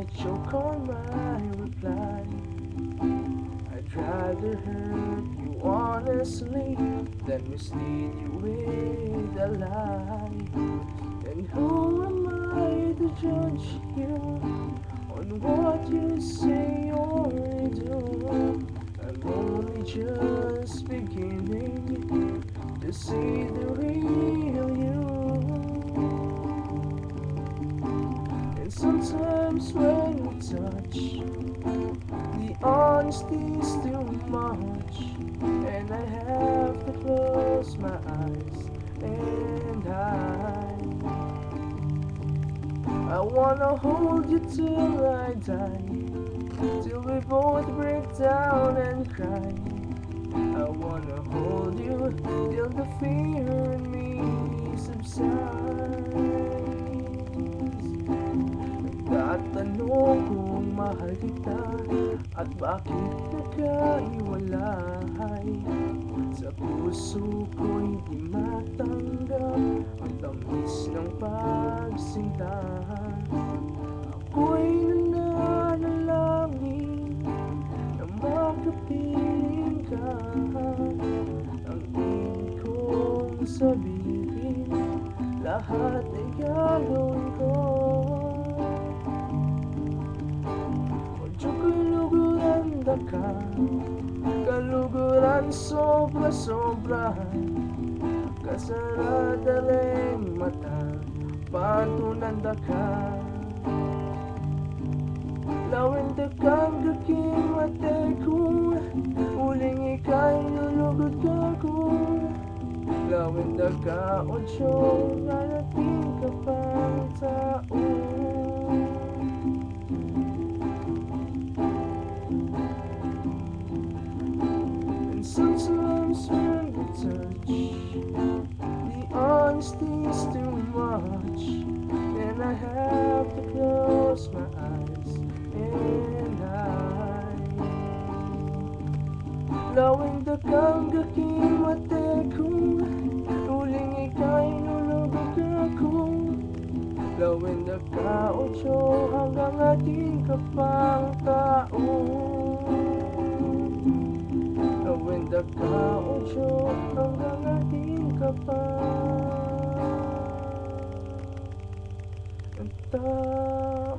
I choke on my reply. I'd rather hurt you honestly than mislead you with a lie. And who am I to judge you on what you say or do? I'm only just beginning to see the real you. And sometimes when we touch, the honesty's too much, and I have to close my eyes and hide. I wanna hold you till I die, till we both break down and cry. I wanna hold you till the fear in me subsides. Tatanong kung mahal kita at bakit nagkahiwalay. Sa puso ko'y di matanggap ang tamis ng pagsinta. Ako'y nananalangin na makapiling ka. Ang ibig kong sabihin, lahat ay gagawin ko. Kaluguran ka, kaluguran sobra-sobra. Kasarada ring mata, patunanda ka. Lawin da kang kakimate ko, uling ika'y lulugod ka ko. Lawin da ka ocho, narating ka pang tao. Sometimes when we touch, the honesty's too much, and I have to close my eyes and hide. Lawing da kang kakimate ko, uling ika'y nulugod ako. Lawin da ka ocho, hanggang ating ka pang tao. Lawin da ka ocho, hanggang ating ka pang tao.